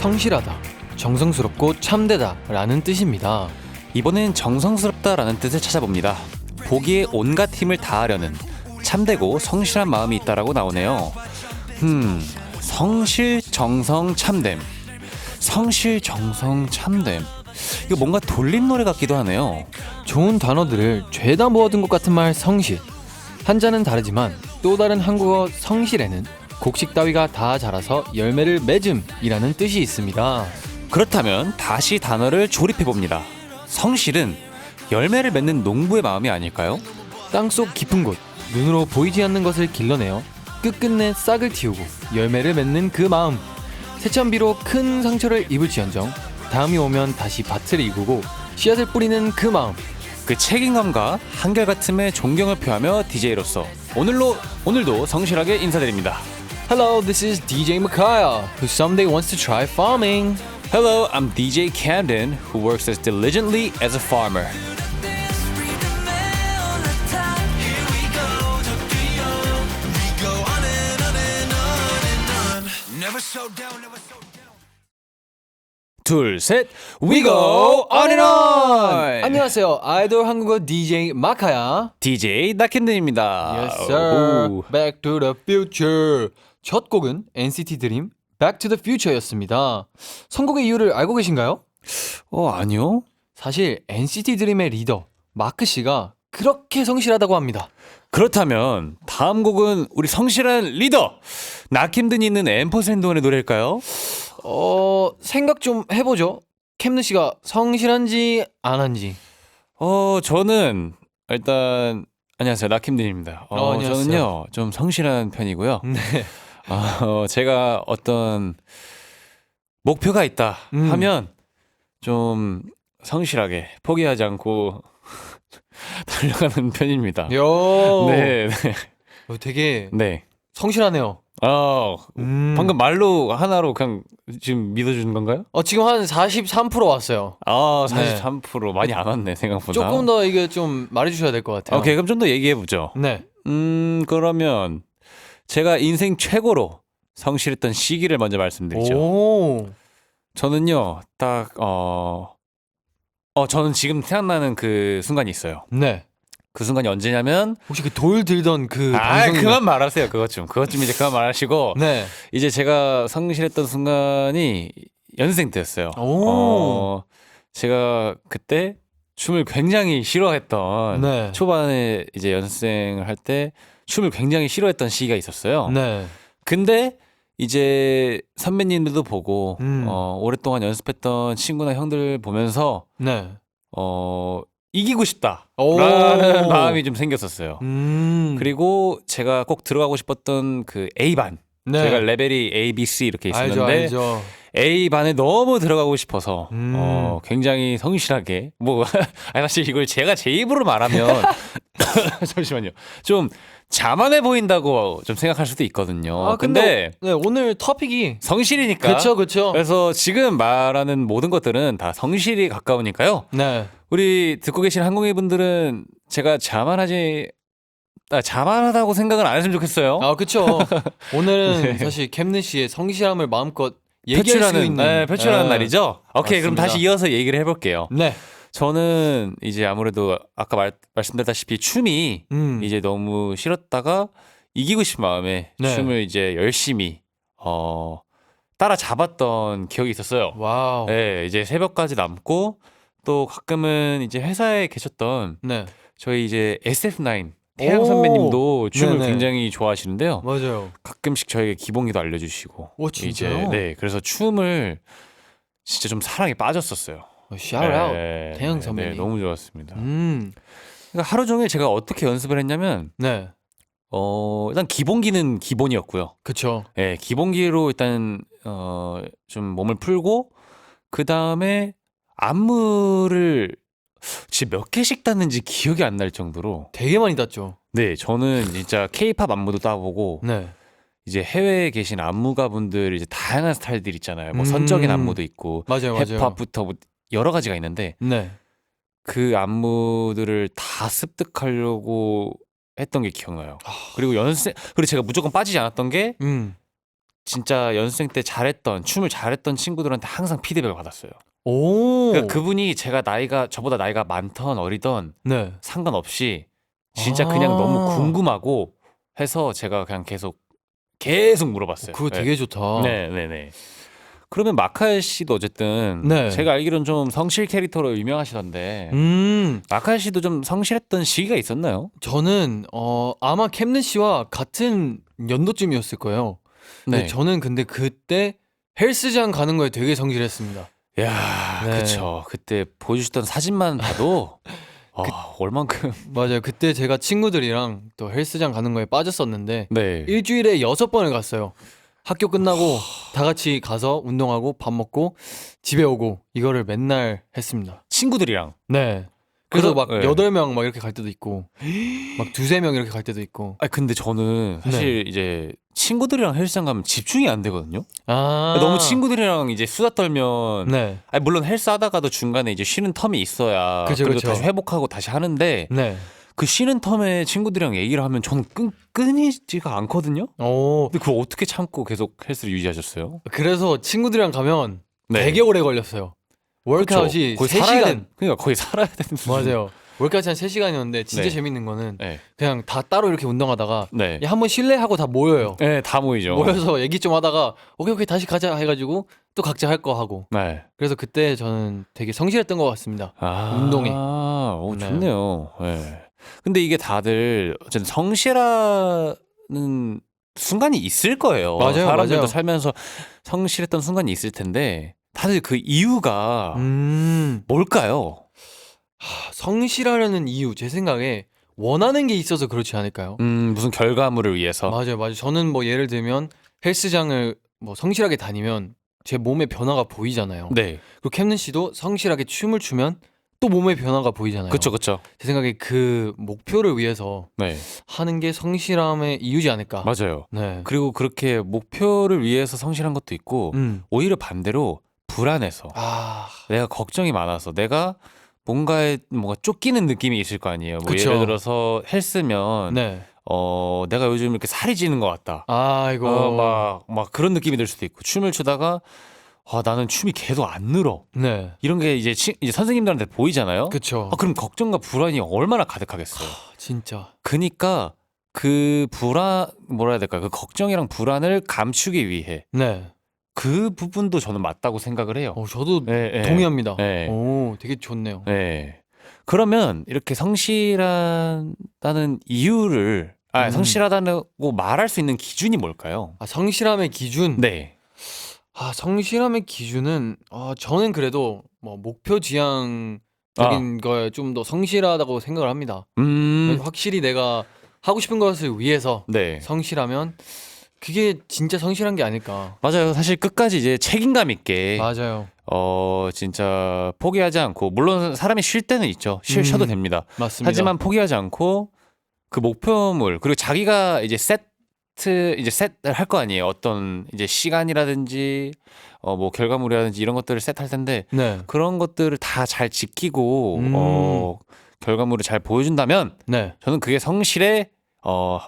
성실하다, 정성스럽고 참되다 라는 뜻입니다. 이번엔 정성스럽다라는 뜻을 찾아봅니다. 보기에 온갖 힘을 다하려는 참되고 성실한 마음이 있다라고 나오네요. 성실, 정성, 참됨. 성실, 정성, 참됨. 이거 뭔가 돌림 노래 같기도 하네요. 좋은 단어들을 죄다 모아둔 것 같은 말 성실. 한자는 다르지만 또 다른 한국어 성실에는 곡식 따위가 다 자라서 열매를 맺음이라는 뜻이 있습니다. 그렇다면 다시 단어를 조립해봅니다. 성실은 열매를 맺는 농부의 마음이 아닐까요? 땅속 깊은 곳, 눈으로 보이지 않는 것을 길러내어 끝끝내 싹을 틔우고 열매를 맺는 그 마음. 새참비로 큰 상처를 입을지언정 다음이 오면 다시 밭을 이구고 씨앗을 뿌리는 그 마음. 그 책임감과 한결같음에 존경을 표하며 DJ로서 오늘도 성실하게 인사드립니다. Hello, this is DJ Makaya, who someday wants to try farming. Hello, I'm DJ Camden, who works as diligently as a farmer. 둘, 셋, we go on and on! 안녕하세요, 아이돌 한국어 DJ 마카야. DJ 나켄드입니다. Yes, sir. 오. Back to the future. 첫 곡은 NCT 드림 Back to the Future였습니다. 선곡의 이유를 알고 계신가요? 아니요. 사실 NCT 드림의 리더 마크 씨가 그렇게 성실하다고 합니다. 그렇다면 다음 곡은 우리 성실한 리더 나켄드니 있는 앰퍼샌드원의 노래일까요? 생각 좀 해보죠. 캠느 씨가 성실한지 안 한지. 저는 일단 안녕하세요, 나켄드니입니다. 안녕하세요. 저는요 좀 성실한 편이고요. 네. 제가 어떤 목표가 있다 하면 좀 성실하게 포기하지 않고 달려가는 편입니다. 요. 네, 되게 네. 성실하네요. 방금 말로 하나로 그냥 지금 믿어주는 건가요? 지금 한 43% 왔어요. 43% 많이 안 왔네 생각보다. 조금 더 이게 좀 말해주셔야 될 것 같아요. 오케이, 그럼 좀 더 얘기해 보죠. 네. 그러면 제가 인생 최고로 성실했던 시기를 먼저 말씀드리죠. 오. 저는요, 저는 지금 생각나는 그 순간이 있어요. 네. 그 순간이 언제냐면, 혹시 그 돌 들던 그 방송. 그만 말하세요. 그것 좀 이제 그만 말하시고. 네. 이제 제가 성실했던 순간이 연습생 때였어요. 오. 제가 그때 춤을 굉장히 싫어했던 네. 초반에 이제 연습생을 할 때 춤을 굉장히 싫어했던 시기가 있었어요. 네. 근데 이제 선배님들도 보고 오랫동안 연습했던 친구나 형들 보면서 네. 이기고 싶다라는 오. 마음이 좀 생겼었어요. 그리고 제가 꼭 들어가고 싶었던 그 A반. 네. 제가 레벨이 A, B, C 이렇게 있었는데 알죠. A반에 너무 들어가고 싶어서 음. 굉장히 성실하게 사실 이걸 제가 제 입으로 말하면 잠시만요. 좀 자만해 보인다고 좀 생각할 수도 있거든요. 근데 네, 오늘 토픽이 성실이니까. 그쵸. 그래서 지금 말하는 모든 것들은 다 성실이 가까우니까요. 네. 우리 듣고 계신 항공기 분들은 제가 자만하다고 생각은 안 했으면 좋겠어요. 그쵸. 오늘은 네. 사실 캠느 씨의 성실함을 마음껏 얘기할 수 있는 표출하는 날이죠. 오케이, 그럼 맞습니다. 다시 이어서 얘기를 해볼게요. 네. 저는 이제 아무래도 아까 말씀드렸다시피 춤이 이제 너무 싫었다가 이기고 싶은 마음에 네. 춤을 이제 열심히 따라잡았던 기억이 있었어요. 와우. 네, 이제 새벽까지 남고 또 가끔은 이제 회사에 계셨던 네. 저희 이제 SF9 태양 오. 선배님도 춤을 네네. 굉장히 좋아하시는데요. 맞아요. 가끔씩 저에게 기본기도 알려주시고. 오, 진짜요? 네, 그래서 춤을 진짜 좀 사랑에 빠졌었어요. Shout out. 네, 태양 네, 선배님. 네, 너무 좋았습니다. 음. 그러니까 하루 종일 제가 어떻게 연습을 했냐면 네. 일단 기본기는 기본이었고요. 그쵸. 네, 기본기로 일단 좀 몸을 풀고 그 다음에 안무를 진짜 몇 개씩 땄는지 기억이 안 날 정도로. 되게 많이 땄죠. 네, 저는 진짜 K-팝 안무도 따보고 네. 이제 해외에 계신 안무가분들 이제 다양한 스타일들 있잖아요. 뭐 선적인 안무도 있고 맞아요. 힙합부터 뭐 여러 가지가 있는데 네. 그 안무들을 다 습득하려고 했던 게 기억나요. 그리고 그리고 제가 무조건 빠지지 않았던 게 진짜 연습생 때 춤을 잘했던 친구들한테 항상 피드백을 받았어요. 오. 그러니까 그분이 저보다 나이가 많던 어리던 네. 상관없이 진짜 아. 그냥 너무 궁금하고 해서 제가 그냥 계속 물어봤어요. 그거 네. 되게 좋다. 네네네. 그러면 마카엘 씨도 어쨌든 네. 제가 알기로는 좀 성실 캐릭터로 유명하시던데 마카엘 씨도 좀 성실했던 시기가 있었나요? 저는 아마 캠든 씨와 같은 연도쯤이었을 거예요. 네. 저는 근데 그때 헬스장 가는 거에 되게 성실했습니다. 야, 네. 그쵸. 그때 보여주셨던 사진만 봐도 얼만큼. 맞아요. 그때 제가 친구들이랑 또 헬스장 가는 거에 빠졌었는데 네. 일주일에 6번을 갔어요. 학교 끝나고 다 같이 가서 운동하고 밥 먹고 집에 오고 이거를 맨날 했습니다. 친구들이랑. 네. 그래서 막 네. 8명 막 이렇게 갈 때도 있고 막 2-3명 이렇게 갈 때도 있고. 근데 저는 사실 이제 친구들이랑 헬스장 가면 집중이 안 되거든요. 아. 너무 친구들이랑 이제 수다 떨면 네. 물론 헬스 하다가도 중간에 이제 쉬는 텀이 있어야 그쵸, 그래도 그쵸. 다시 회복하고 다시 하는데 네. 그 쉬는 텀에 친구들이랑 얘기를 하면 저는 끊이지가 않거든요. 오. 근데 그걸 어떻게 참고 계속 헬스를 유지하셨어요? 그래서 친구들이랑 가면 네. 되게 오래 걸렸어요. 월크아웃이 그쵸. 거의 살아야 3시간. 그러니까 거의 살아야 되는 수준. 맞아요. 월크아웃이 한 3시간이었는데 진짜 네. 재밌는 거는 네. 그냥 다 따로 이렇게 운동하다가 네. 한번 쉴래 하고 다 모여요. 네, 다 모이죠. 모여서 얘기 좀 하다가 오케이 다시 가자 해가지고 또 각자 할 거 하고. 네. 그래서 그때 저는 되게 성실했던 것 같습니다. 운동에. 오, 네. 좋네요. 네. 근데 이게 다들 어쨌든 성실하는 순간이 있을 거예요. 맞아요, 사람들도 맞아요. 살면서 성실했던 순간이 있을 텐데 다들 그 이유가 음. 뭘까요? 성실하려는 이유 제 생각에 원하는 게 있어서 그렇지 않을까요? 무슨 결과물을 위해서. 맞아요. 저는 뭐 예를 들면 헬스장을 뭐 성실하게 다니면 제 몸의 변화가 보이잖아요. 네. 그리고 캠든 씨도 성실하게 춤을 추면 또 몸의 변화가 보이잖아요. 그쵸, 그쵸. 제 생각에 그 목표를 위해서 네. 하는 게 성실함의 이유지 않을까. 맞아요. 네. 그리고 그렇게 목표를 위해서 성실한 것도 있고 오히려 반대로 불안해서 아, 내가 걱정이 많아서 내가 뭔가 쫓기는 느낌이 있을 거 아니에요. 뭐 그쵸. 예를 들어서 헬스면 네. 내가 요즘 이렇게 살이 찌는 것 같다. 아이고. 막 그런 느낌이 들 수도 있고 춤을 추다가 나는 춤이 계속 안 늘어. 네. 이런 게 이제 선생님들한테 보이잖아요. 그쵸. 그럼 걱정과 불안이 얼마나 가득하겠어요. 진짜. 그니까 그 불안 뭐라 해야 될까? 그 걱정이랑 불안을 감추기 위해 네. 그 부분도 저는 맞다고 생각을 해요. 저도 네, 동의합니다. 네. 오, 되게 좋네요. 네. 그러면 이렇게 성실하다는 이유를 성실하다고 말할 수 있는 기준이 뭘까요? 성실함의 기준. 네. 성실함의 기준은 저는 그래도 뭐 목표 지향적인 거에 좀 더 성실하다고 생각을 합니다. 확실히 내가 하고 싶은 것을 위해서 네. 성실하면 그게 진짜 성실한 게 아닐까. 맞아요. 사실 끝까지 이제 책임감 있게 맞아요. 진짜 포기하지 않고 물론 사람이 쉴 때는 있죠. 쉬어도 됩니다. 맞습니다. 하지만 포기하지 않고 그 목표물 그리고 자기가 이제 셋을 할 거 아니에요. 어떤 이제 시간이라든지 뭐 결과물이라든지 이런 것들을 셋할 텐데 네. 그런 것들을 다 잘 지키고 결과물을 잘 보여준다면 네. 저는 그게 성실의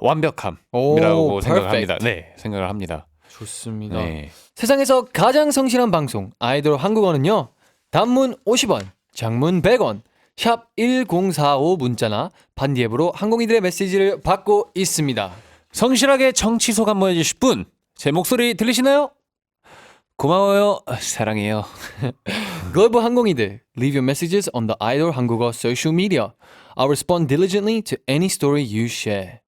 완벽함이라고 오, 생각을 perfect. 합니다. 네, 생각을 합니다. 좋습니다. 네. 세상에서 가장 성실한 방송 아이돌 한국어는요. 단문 50원, 장문 100원, 샵 1045 문자나 반디 앱으로 항공이들의 메시지를 받고 있습니다. 성실하게 정치 소감 보내주실 분, 제 목소리 들리시나요? 고마워요. 사랑해요. 글로벌 항공이들, leave your messages on the idol 한국어 social media. I'll respond diligently to any story you share.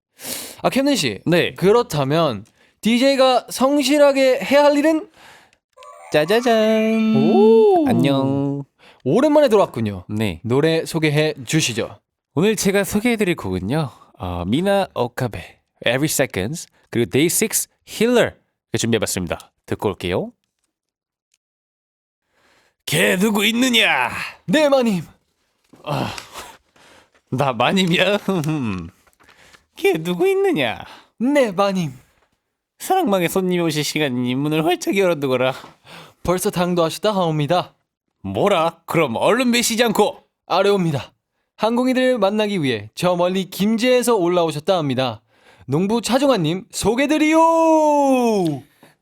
캠든 씨. 네. 그렇다면 DJ가 성실하게 해야 할 일은? 짜자잔. 오. 안녕. 오랜만에 돌아왔군요. 네. 노래 소개해 주시죠. 오늘 제가 소개해드릴 곡은요. 미나 오카베, Every Seconds, 그리고 Day 6, Healer 준비해봤습니다. 듣고 올게요. 걔 누구 있느냐? 네, 마님. 나 마님이야. 걔 누구 있느냐? 네, 마님. 사랑방에 손님이 오실 시간이니 문을 활짝 열어두거라. 벌써 당도하시다 하옵니다. 뭐라? 그럼 얼른 메시지 않고. 아래옵니다. 항공이들 만나기 위해 저 멀리 김제에서 올라오셨다 합니다. 농부 차종아님 소개드리요.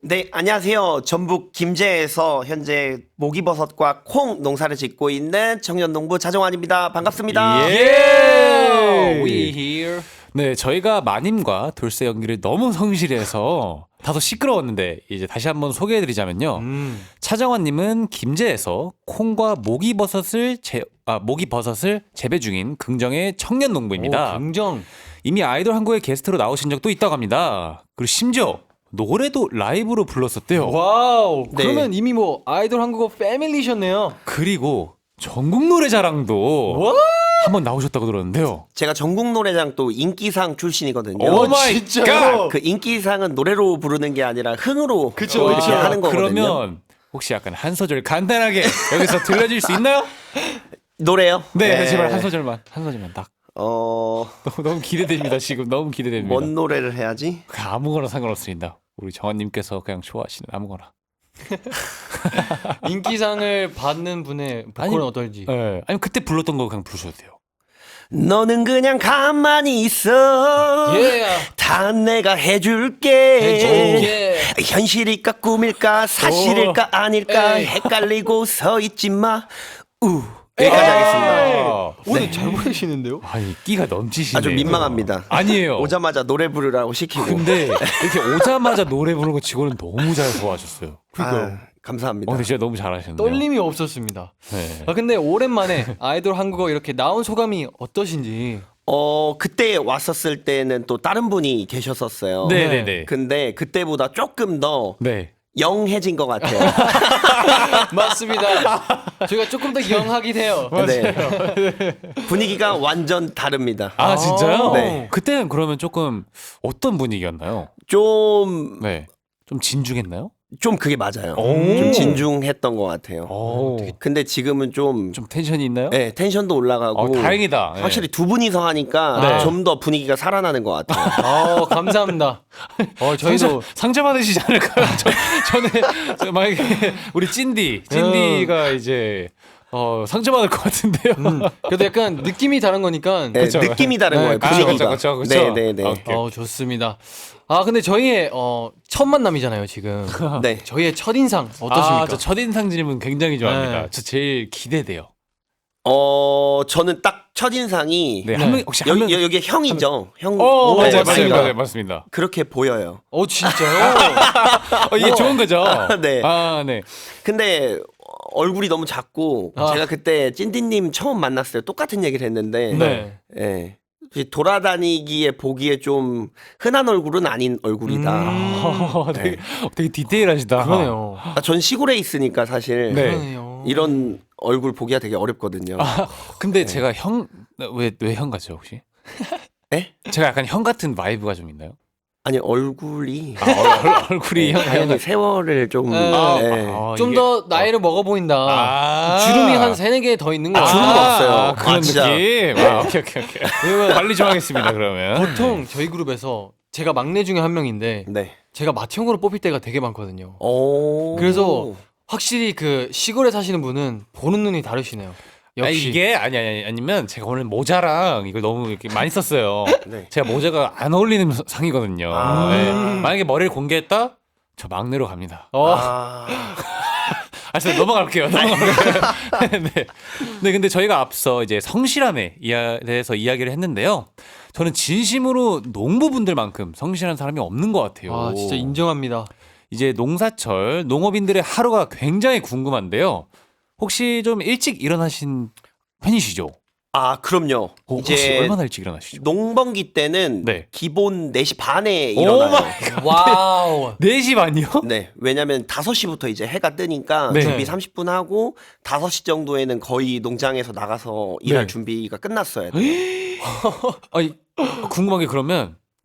네, 안녕하세요. 전북 김제에서 현재 모기버섯과 콩 농사를 짓고 있는 청년농부 자정환입니다. 반갑습니다. 예! We here. 네, 저희가 마님과 돌쇠 연기를 너무 성실해서 다소 시끄러웠는데 이제 다시 한번 소개해드리자면요. 차정환님은 김제에서 콩과 모기버섯을 재배 중인 긍정의 청년 농부입니다. 긍정. 이미 아이돌 한국에 게스트로 나오신 적도 있다고 합니다. 그리고 심지어 노래도 라이브로 불렀었대요. 와우. 네. 그러면 이미 뭐 아이돌 한국어 패밀리셨네요. 그리고 전국 노래자랑도 한번 나오셨다고 들었는데요. 제가 전국 노래장 또 인기상 출신이거든요. 오 마이 진짜요? 갓! 그 인기상은 노래로 부르는 게 아니라 흥으로 그쵸, 이렇게 그쵸. 하는 거거든요. 그러면 혹시 약간 한 소절 간단하게 여기서 들려줄 수 있나요? 노래요? 네, 제발 한 소절만 딱. 너무 기대됩니다. 지금 너무 기대됩니다. 뭔 노래를 해야지? 아무거나 상관없습니다. 우리 정환님께서 그냥 좋아하시는 아무거나. 인기상을 받는 분의 보컬은 아니, 어떨지. 네. 아니면 그때 불렀던 거 그냥 부르셔도 돼요. 너는 그냥 가만히 있어. 예. 다 내가 해줄게. 해줄게. 현실일까 꿈일까 사실일까 아닐까 에이. 헷갈리고 서 있지 마. 여기까지 하겠습니다. 오늘 잘 부르시는데요? 아니 끼가 넘치시네요. 아주 민망합니다. 아니에요. 오자마자 노래 부르라고 시키고. 근데 이렇게 오자마자 노래 부르는 거 치고는 너무 잘 소화하셨어요. 감사합니다. 근데 진짜 너무 잘하셨네요. 떨림이 없었습니다. 네. 근데 오랜만에 아이돌 한국어 이렇게 나온 소감이 어떠신지. 그때 왔었을 때는 또 다른 분이 계셨었어요. 네네네. 근데 그때보다 조금 더 네. 영해진 것 같아요. 맞습니다. 저희가 조금 더 영하긴 해요. 네. 분위기가 완전 다릅니다. 아 진짜요? 네. 그때는 그러면 조금 어떤 분위기였나요? 좀 네. 좀 진중했나요? 그게 맞아요. 오. 좀 진중했던 것 같아요. 근데 지금은 좀 좀 텐션이 있나요? 네, 텐션도 올라가고 다행이다. 네. 확실히 두 분이서 하니까 네. 좀 더 분위기가 살아나는 것 같아요. 감사합니다. 저희도 상처 받으시지 않을까요? 저는 만약에 우리 찐디가 이제 상처받을 것 같은데요. 그래도 약간 느낌이 다른 거니까. 네, 그쵸. 느낌이 다른 네, 거예요. 그쵸, 분위기가. 그쵸. 네네네. 오케이. 좋습니다. 근데 저희의 첫 만남이잖아요, 지금. 네. 저희의 첫인상 어떠십니까? 저 첫인상 질문 굉장히 좋아합니다. 네. 저 제일 기대돼요. 저는 딱 첫인상이 네, 한 명, 혹시 한 명. 여기 형이죠. 형. 맞아요, 맞습니다. 맞습니다. 그렇게 보여요. 진짜요? 이게 좋은 거죠? 네. 네. 근데 얼굴이 너무 작고 제가 그때 찐디님 처음 만났어요. 똑같은 얘기를 했는데 네. 예. 돌아다니기에 보기에 좀 흔한 얼굴은 아닌 얼굴이다. 되게 디테일하시다. 그러네요. 전 시골에 있으니까 사실 네. 그러네요. 이런 얼굴 보기가 되게 어렵거든요. 근데 제가 왜 형 같죠, 혹시? 네? 제가 약간 형 같은 바이브가 좀 있나요? 아니 얼굴이 얼굴이 형 당연히 세월을 좀 네. 좀 이게- 더 나이를 먹어 보인다. 주름이 한 3-4개 더 있는 거 주름은 같아요. 없어요. 그런 진짜. 느낌. 오케이. 관리 좀 하겠습니다, 그러면. 보통 저희 그룹에서 제가 막내 중에 한 명인데 네. 제가 맏형으로 뽑힐 때가 되게 많거든요. 오. 그래서 확실히 그 시골에 사시는 분은 보는 눈이 다르시네요. 역시. 이게 아니면 제가 오늘 모자랑 이걸 너무 이렇게 많이 썼어요. 네. 제가 모자가 안 어울리는 상이거든요. 네. 만약에 머리를 공개했다? 저 막내로 갑니다. 넘어갈게요. 네, 근데 저희가 앞서 이제 성실함에 대해서 이야기를 했는데요. 저는 진심으로 농부분들만큼 성실한 사람이 없는 것 같아요. 진짜 인정합니다. 이제 농사철 농업인들의 하루가 굉장히 궁금한데요. 혹시 좀 일찍 일어나신 편이시죠? 그럼요. 혹시 이제 얼마나 일찍 일어나시죠? 농번기 때는 네. 기본 4시 반에 일어나요. 와우. 4시 반이요? 네. 왜냐면 5시부터 이제 해가 뜨니까 네. 준비 30분 하고 5시 정도에는 거의 농장에서 나가서 일할 네. 준비가 끝났어야 돼요. 궁금한 게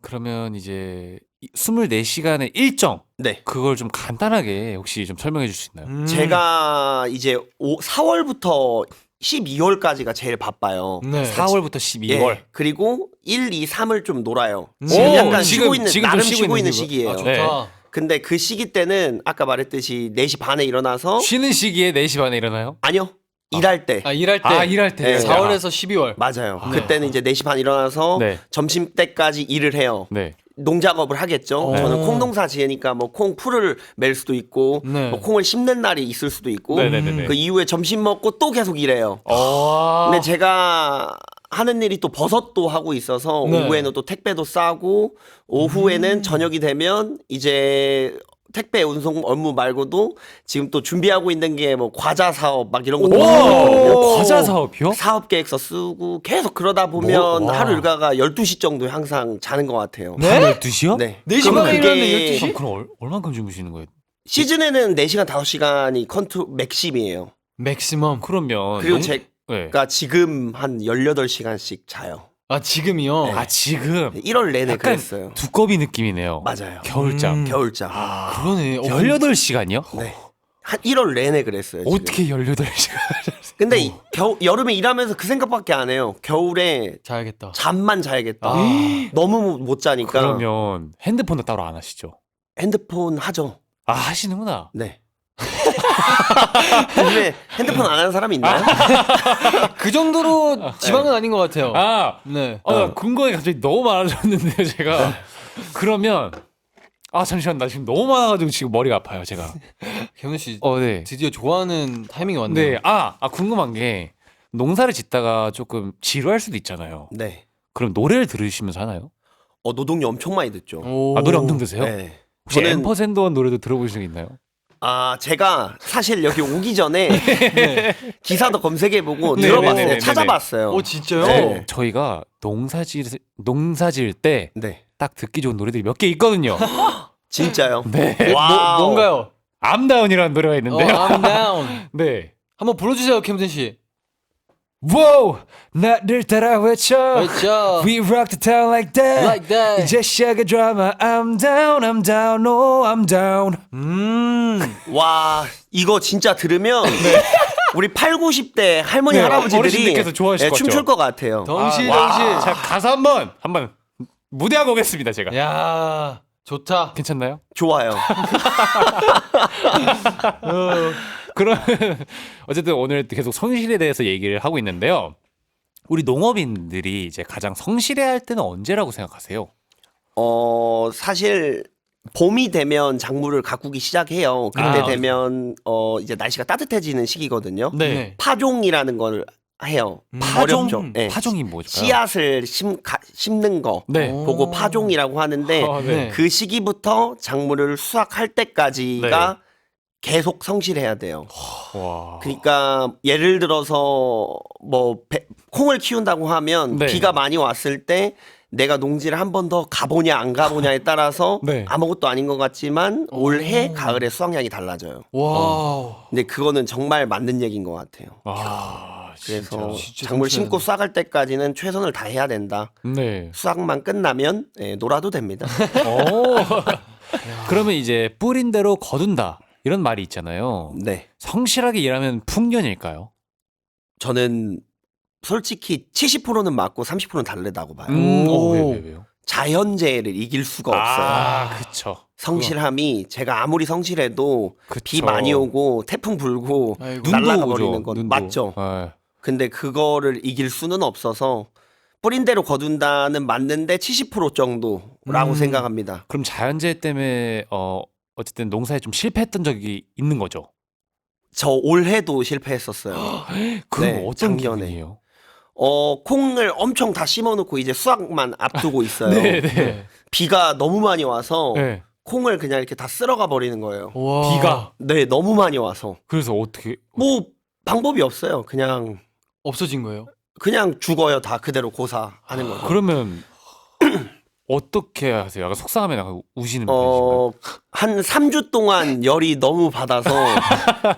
그러면 이제 24시간의 일정 네. 그걸 좀 간단하게 혹시 좀 설명해 줄 수 있나요? 제가 이제 4월부터 12월까지가 제일 바빠요. 네. 4월부터 12월. 예, 그리고 1, 2, 3을 좀 놀아요. 오, 지금 약간 지금 쉬고 있는 좀 나름 쉬고 쉬고 있는 있는 시기고. 시기예요. 좋다. 네. 근데 그 시기 때는 아까 말했듯이 4시 반에 일어나서 쉬는 시기에 4시 반에 일어나요? 아니요. 일할 때. 일할 때. 일할 때. 네. 4월에서 12월. 맞아요. 그때는 이제 4시 반 일어나서 네. 점심 때까지 일을 해요. 네. 농작업을 하겠죠. 네. 저는 콩 농사 지으니까 뭐 콩 풀을 멜 수도 있고 네. 뭐 콩을 심는 날이 있을 수도 있고 네네네네. 그 이후에 점심 먹고 또 계속 일해요. 어. 근데 제가 하는 일이 또 버섯도 하고 있어서 네. 오후에는 또 택배도 싸고 오후에는 저녁이 되면 이제 택배 운송 업무 말고도 지금 또 준비하고 있는 게 뭐 과자 사업 막 이런 것도 있거든요. 오, 과자 사업이요? 사업 계획서 쓰고 계속 그러다 보면 와. 하루 일과가 12시 정도 항상 자는 것 같아요. 네? 12시요? 네. 4시간 그럼 일하는데 12시? 그럼 얼만큼 주무시는 거예요? 시즌에는 4시간, 5시간이 맥심이에요. 맥시멈. 그러면 그리고 네. 제가 지금 한 18시간씩 자요. 아 지금이요? 아 지금 1월 내내 약간 그랬어요. 두꺼비 느낌이네요. 맞아요. 겨울잠. 겨울잠. 그러네. 18시간이요? 네. 한 1월 내내 그랬어요. 지금. 어떻게 18시간? 근데 여름에 일하면서 그 생각밖에 안 해요. 겨울에 자야겠다. 잠만 자야겠다. 아. 너무 못 자니까 그러면 핸드폰도 따로 안 하시죠? 핸드폰 하죠. 아 하시는구나. 네. 요즘에 핸드폰 안 하는 사람이 있나요? 그 정도로 지방은 아닌 것 같아요. 아, 네. 궁금한 게 갑자기 너무 많아졌는데요, 제가. 그러면 잠시만 나 지금 너무 많아가지고 지금 머리가 아파요, 제가. 경현 씨 네. 드디어 좋아하는 타이밍이 왔네요. 네. 궁금한 게 농사를 짓다가 조금 지루할 수도 있잖아요. 네. 그럼 노래를 들으시면서 하나요? 노동요 엄청 많이 듣죠. 오. 노래 엄청 드세요? 네. 혹시 저는 앰퍼샌드원 노래도 들어보신 적 있나요? 제가 사실 여기 오기 전에 기사도 검색해보고 네, 들어봤어요. 네, 네, 네, 찾아봤어요. 오 진짜요? 네. 저희가 농사 지을 때 딱 네. 듣기 좋은 노래들이 몇 개 있거든요. 진짜요? 네. 와우. 뭔가요? 암다운이라는 노래가 있는데요. I'm down. 네. 한번 불러주세요, 캠든 씨. Wow, 나를 따라 외쳐. 그렇죠. We rock the town like that. Like that. 이제 시작의 드라마. I'm down, I'm down, oh, I'm down. 와, 이거 진짜 들으면 우리 8, 90대 할머니 네, 할아버지들이 어르신들께서 좋아하실 것 춤출 같죠? 것 같아요. 덩실 와. 덩실. 자, 가사 한번 무대하고 오겠습니다, 제가. 야 좋다. 괜찮나요? 좋아요. 그럼 어쨌든 오늘 계속 성실에 대해서 얘기를 하고 있는데요. 우리 농업인들이 이제 가장 성실해야 할 때는 언제라고 생각하세요? 사실 봄이 되면 작물을 가꾸기 시작해요. 그때 아, 되면 이제 날씨가 따뜻해지는 시기거든요. 네. 파종이라는 걸 해요. 어렵죠. 네. 파종이 뭘까요? 씨앗을 심는 거 네. 오. 보고 파종이라고 하는데 네. 그 시기부터 작물을 수확할 때까지가 계속 성실해야 돼요. 와. 그러니까 예를 들어서 뭐 콩을 키운다고 하면 네. 비가 많이 왔을 때 내가 농지를 한 번 더 가보냐 안 가보냐에 따라서 네. 아무것도 아닌 것 같지만 올해 가을에 수확량이 달라져요. 와우. 근데 그거는 정말 맞는 얘기인 것 같아요. 그래서 진짜 작물 성실하네. 심고 수확할 때까지는 최선을 다해야 된다. 네. 수확만 끝나면 놀아도 됩니다. 오. 그러면 이제 뿌린 대로 거둔다 이런 말이 있잖아요. 네, 성실하게 일하면 풍년일까요? 저는 솔직히 70%는 맞고 30%는 다르다고 봐요. 오. 왜요? 자연재해를 이길 수가 없어요. 그쵸. 성실함이 제가 아무리 성실해도 그쵸. 비 많이 오고 태풍 불고 아이고. 날아가 눈도 버리는 오죠, 건 눈도. 맞죠. 네. 근데 그거를 이길 수는 없어서 뿌린 대로 거둔다는 맞는데 70% 정도라고 생각합니다. 그럼 자연재해 때문에 어쨌든 농사에 좀 실패했던 적이 있는 거죠? 저 올해도 실패했었어요. 그럼 네, 어떤 작년에. 기분이에요? 콩을 엄청 다 심어놓고 이제 수확만 앞두고 있어요. 네. 비가 너무 많이 와서 네. 콩을 그냥 이렇게 다 쓸어가 버리는 거예요. 와. 비가 네, 너무 많이 와서 그래서 어떻게 뭐 방법이 없어요. 그냥 없어진 거예요. 죽어요. 다 그대로 고사하는 거죠. 그러면 어떻게 하세요? 약간 속상하면 약간 우시는 편이신가요? 한 3주 동안 열이 너무 받아서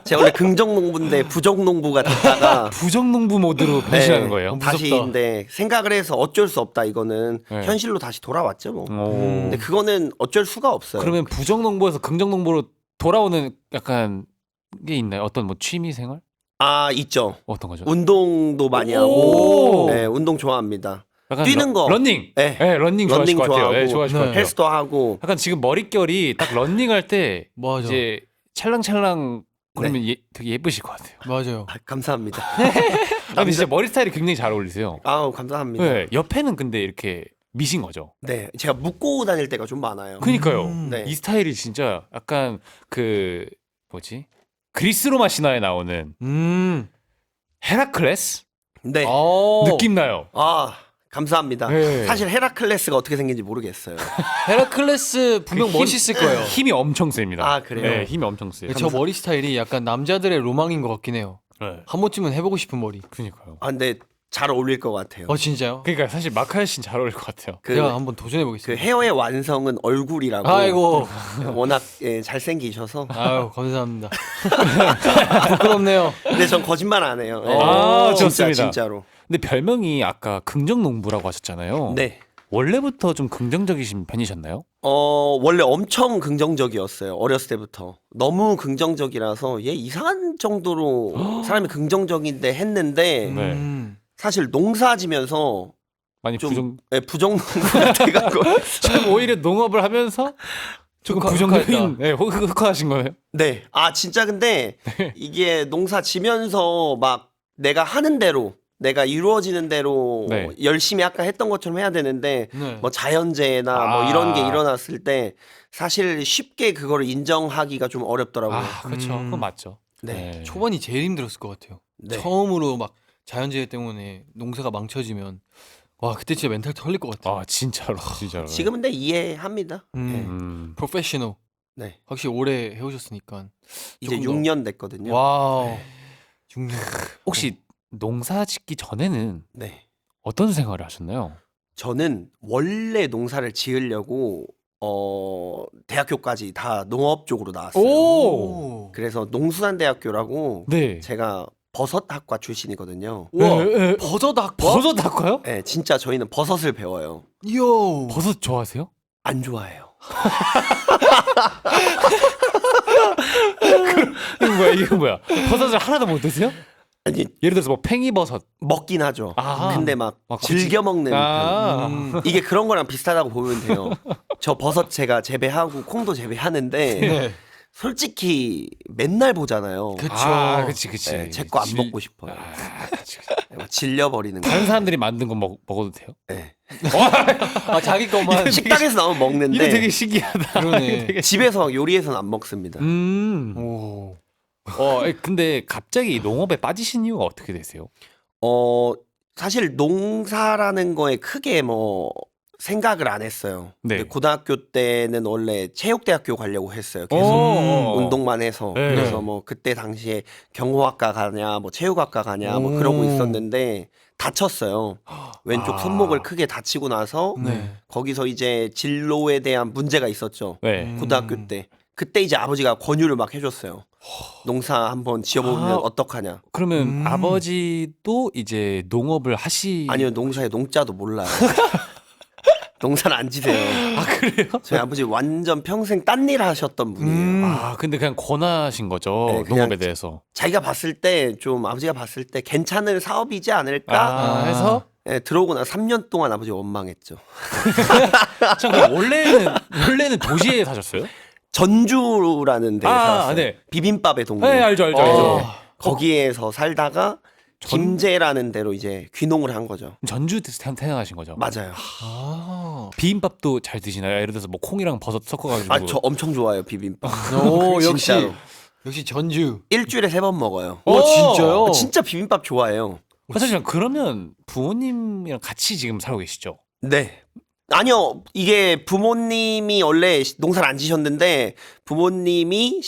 제가 원래 긍정농부인데 부정농부가 됐다가 부정농부 모드로 변신하는 거예요? 다시 무섭다. 근데 생각을 해서 어쩔 수 없다 이거는 네. 현실로 다시 돌아왔죠 뭐. 오. 근데 그거는 어쩔 수가 없어요. 그러면 부정농부에서 긍정농부로 돌아오는 약간 게 있나요? 어떤 뭐 취미 생활? 있죠. 어떤 거죠? 운동도 많이 오. 하고, 네, 운동 좋아합니다. 약간 뛰는 거. 러닝. 네. 러닝 좋아하실 것 같아요. 네, 좋아하실 것 네. 같아요. 헬스도 하고. 약간 지금 머릿결이 딱 러닝할 때 맞아. 이제 찰랑찰랑 그러면 되게 예쁘실 것 같아요. 맞아요. 감사합니다. 근데 진짜 머리 스타일이 굉장히 잘 어울리세요. 감사합니다. 네, 옆에는 근데 이렇게 미신 거죠. 네, 제가 묶고 다닐 때가 좀 많아요. 그니까요. 네. 이 스타일이 진짜 약간 그 뭐지? 그리스 로마 신화에 나오는 헤라클레스 네. 느낌 나요. 아, 감사합니다. 네. 사실 헤라클레스가 어떻게 생긴지 모르겠어요. 헤라클레스 분명 멋있을 거예요. 힘이 엄청 셉니다. 아, 그래요? 네, 힘이 엄청 세요. 저 머리 스타일이 약간 남자들의 로망인 것 같긴 해요. 네. 한 번쯤은 해보고 싶은 머리. 그니까요. 아, 근데 잘 어울릴 것 같아요. 진짜요? 그러니까 사실 마카엘 씨는 잘 어울릴 것 같아요. 그, 제가 한번 도전해 그 보겠습니다. 헤어의 완성은 얼굴이라고. 아이고, 워낙 잘생기셔서. 아유 감사합니다. 부끄럽네요. 근데 전 거짓말 안 해요. 네. 아, 진짜, 좋습니다. 진짜로. 근데 별명이 아까 긍정농부라고 하셨잖아요. 네. 원래부터 좀 긍정적이신 편이셨나요? 원래 엄청 긍정적이었어요. 어렸을 때부터. 너무 긍정적이라서 얘 이상한 정도로 사람이 긍정적인데 했는데 네. 사실 농사 지면서 많이 좀 부정농부 같아가지고 좀 오히려 농업을 하면서 조금 부정적인 흑화하신 거예요? 네. 아 진짜 근데 이게 농사 지면서 막 내가 하는 대로 내가 이루어지는 대로 네. 열심히 아까 했던 것처럼 해야 되는데 네. 뭐 자연재해나 뭐 이런 게 일어났을 때 사실 쉽게 그거를 인정하기가 좀 어렵더라고요. 아, 그렇죠. 그건 맞죠. 네. 초반이 제일 힘들었을 것 같아요. 네. 처음으로 막 자연재해 때문에 농사가 망쳐지면 와 그때 진짜 멘탈 털릴 것 같아요. 아, 진짜로. 지금은 근데 이해합니다. 프로페셔널. 네. 확실히 오래 해오셨으니까. 이제 조금 6년 됐거든요. 와우. 6년. 혹시 농사 짓기 전에는 네. 어떤 생활을 하셨나요? 저는 원래 농사를 지으려고 대학교까지 다 농업 쪽으로 나왔어요. 오! 그래서 농수산대학교라고 네. 제가 버섯학과 출신이거든요. 우와. 에. 버섯학과? 버섯 할까요? 네, 진짜 저희는 버섯을 배워요. 이야. 버섯 좋아하세요? 안 좋아해요. 이거 뭐야? 버섯을 하나도 못 드세요? 아니 예를 들어서 뭐 팽이버섯. 먹긴 하죠. 아. 근데 막 굳이- 즐겨 먹는 아. 편. 이게 그런 거랑 비슷하다고 보면 돼요. 저 버섯 제가 재배하고 콩도 재배하는데 네. 솔직히 맨날 보잖아요. 그쵸. 아, 그치. 제 거 안 질- 먹고 싶어요. 아, 그치. 막 질려버리는 거. 다른 사람들이 만든 거 먹어도 돼요? 네. 아 자기 것만. 식당에서 나오면 먹는데 이거 되게 신기하다. 그러네. 집에서 막 요리해서는 안 먹습니다. 오. 근데 갑자기 이 농업에 빠지신 이유가 어떻게 되세요? 사실 농사라는 거에 크게 뭐 생각을 안 했어요. 네. 근데 고등학교 때는 원래 체육대학교 가려고 했어요. 계속 운동만 해서. 네. 그래서 뭐 그때 당시에 경호학과 가냐, 뭐 체육학과 가냐, 뭐 그러고 있었는데 다쳤어요. 왼쪽 손목을 크게 다치고 나서 네. 거기서 이제 진로에 대한 문제가 있었죠. 네. 고등학교 때. 그때 이제 아버지가 권유를 막 해줬어요. 농사 한번 지어보면 어떡하냐. 그러면 아버지도 이제 농업을 아니요, 농사에 농자도 몰라요. 농사를 안 지세요. 아, 그래요? 저희 아버지 완전 평생 딴 일 하셨던 분이에요. 아, 근데 그냥 권하신 거죠. 네, 그냥 농업에 대해서. 자기가 봤을 때 좀 아버지가 봤을 때 괜찮은 사업이지 않을까 아, 해서 네, 들어오고 나 3년 동안 아버지 원망했죠. 참, 그럼 원래는 도시에 사셨어요? 전주라는 데에 살았어요. 네. 비빔밥의 동네. 네, 알죠. 거기에서 살다가 김제라는 데로 이제 귀농을 한 거죠. 전주에서 태어나신 거죠? 맞아요. 비빔밥도 잘 드시나요? 예를 들어서 뭐 콩이랑 버섯 섞어가지고. 아, 저 엄청 좋아해요, 비빔밥. 오 역시 진짜로. 역시 전주. 일주일에 3번 먹어요. 오 진짜요? 진짜 비빔밥 좋아해요. 사실 그러면 부모님이랑 같이 지금 살고 계시죠? 네. 아니요, 이게 부모님이 원래 농사를 안 지셨는데 부모님이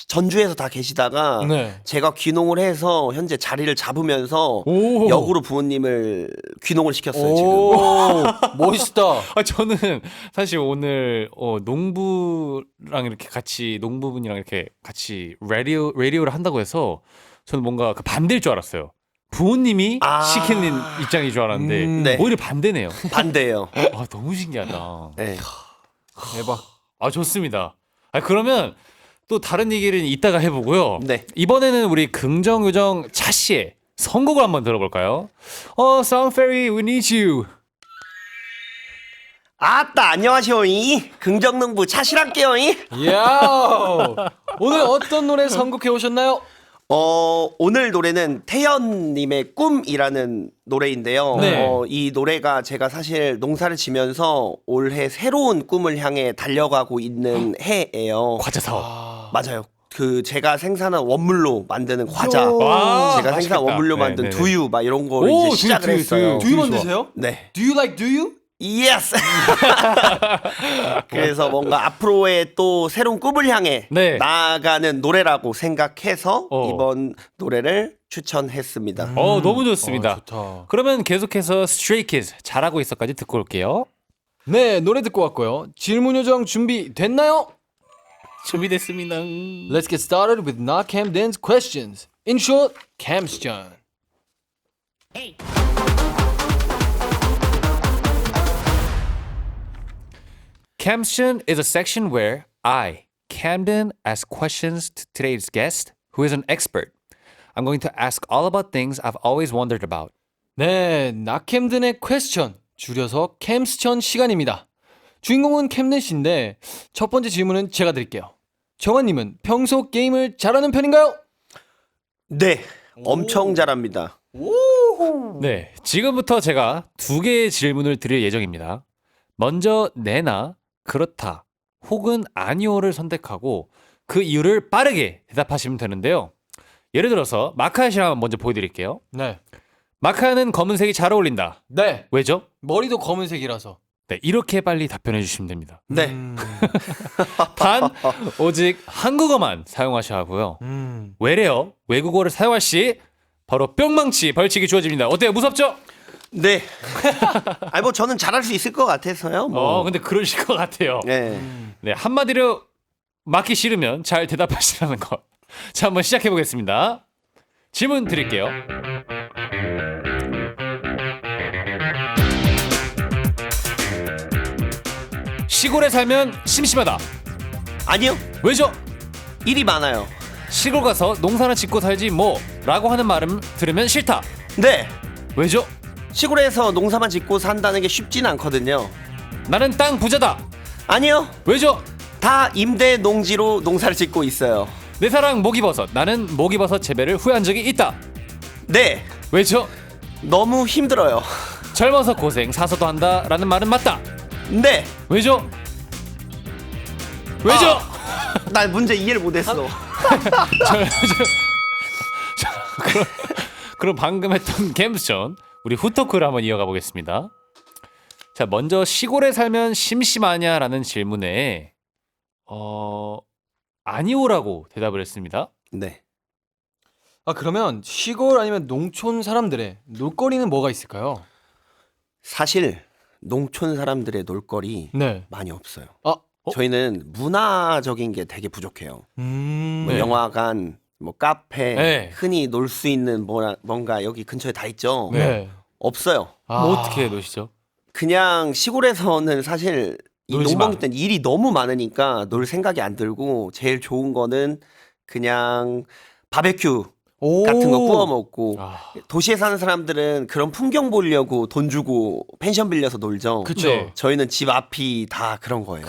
전주에서 다 계시다가 네. 제가 귀농을 해서 현재 자리를 잡으면서 오. 역으로 부모님을 귀농을 시켰어요, 지금. 오 멋있다. 아, 저는 사실 오늘 농부랑 이렇게 같이 농부분이랑 이렇게 같이 라디오를 한다고 해서 저는 뭔가 그 반대일 줄 알았어요. 부모님이 시키는 입장인 줄 알았는데 네. 오히려 반대네요. 반대예요. 아, 너무 신기하다. 네. 대박. 아, 좋습니다. 아, 그러면 또 다른 얘기를 이따가 해보고요. 네. 이번에는 우리 긍정요정 차 씨의 선곡을 한번 들어볼까요? Songfairy, we need you. 아따, 안녕하세요이. 긍정농부 차실할게요이. 이야 오늘 어떤 노래 선곡해 오셨나요? 오늘 노래는 태연님의 꿈이라는 노래인데요. 네. 이 노래가 제가 사실 농사를 지면서 올해 새로운 꿈을 향해 달려가고 있는 해예요. 과자 사업. 맞아요. 그 제가 생산한 원물로 만드는 과자, 와, 제가 생산한 맛있겠다. 원물로 네, 만든 네, 네. 두유 막 이런 걸 오, 이제 시작을 두유, 했어요. 두유 좋아. 만드세요? 네. Do you like du유? 예스. 그래서 뭔가 앞으로의 또 새로운 꿈을 향해 네. 나아가는 노래라고 생각해서 어. 이번 노래를 추천했습니다. 너무 좋습니다. 좋다. 그러면 계속해서 Stray Kids 잘하고 있어까지 듣고 올게요. 네, 노래 듣고 왔고요. 질문 요정 준비됐나요? 준비됐습니다. Let's get started with not Cam Dan's questions. In short, Cam's John. Camstion is a section where I, Camden, ask questions to today's guest, who is an expert. I'm going to ask all about things I've always wondered about. 네, 나캠든의 퀘스천, 줄여서 캠스천 시간입니다. 주인공은 캠든 씨인데 첫 번째 질문은 제가 드릴게요. 정환님은 평소 게임을 잘하는 편인가요? 네, 엄청 잘합니다. 네, 지금부터 제가 두 개의 질문을 드릴 예정입니다. 먼저 네나, 그렇다, 혹은 아니오를 선택하고 그 이유를 빠르게 대답하시면 되는데요. 예를 들어서 마카야 씨랑 먼저 보여드릴게요. 네. 마카야는 검은색이 잘 어울린다. 네. 왜죠? 머리도 검은색이라서. 네, 이렇게 빨리 답변해 주시면 됩니다. 네, 단 오직 한국어만 사용하셔야 하고요. 외래어, 외국어를 사용할 시 바로 뿅망치 벌칙이 주어집니다. 어때요? 무섭죠? 네. 아니 뭐 저는 잘할 수 있을 것 같아서요. 뭐. 근데 그러실 것 같아요. 네. 네, 한마디로 맞기 싫으면 잘 대답하시라는 거. 자, 한번 시작해 보겠습니다. 질문 드릴게요. 시골에 살면 심심하다. 아니요, 왜죠? 일이 많아요. 시골 가서 농사나 짓고 살지 뭐 라고 하는 말은 들으면 싫다. 네, 왜죠? 시골에서 농사만 짓고 산다는 게 쉽진 않거든요. 나는 땅 부자다. 아니요, 왜죠? 다 임대 농지로 농사를 짓고 있어요. 내 사랑 모기버섯. 나는 모기버섯 재배를 후회한 적이 있다. 네, 왜죠? 너무 힘들어요. 젊어서 고생 사서도 한다라는 말은 맞다. 네, 왜죠? 왜죠? 나 문제 이해를 못했어. 그럼 방금 했던 gem스전 우리 후토크를 한번 이어가 보겠습니다. 자, 먼저 시골에 살면 심심하냐라는 질문에 아니오라고 대답을 했습니다. 네, 아, 그러면 시골 아니면 농촌 사람들의 놀거리는 뭐가 있을까요? 사실 농촌 사람들의 놀거리 네. 많이 없어요. 아, 저희는 문화적인 게 되게 부족해요. 뭐 네. 영화관, 뭐 카페, 네. 흔히 놀 수 있는 뭔가 여기 근처에 다 있죠. 네. 없어요. 아, 뭐 어떻게 노시죠? 그냥 시골에서는 사실 이 놀지 농번기 마. 때는 일이 너무 많으니까 놀 생각이 안 들고 제일 좋은 거는 그냥 바베큐 오. 같은 거 구워 먹고 아, 도시에 사는 사람들은 그런 풍경 보려고 돈 주고 펜션 빌려서 놀죠. 그쵸. 네. 저희는 집 앞이 다 그런 거예요.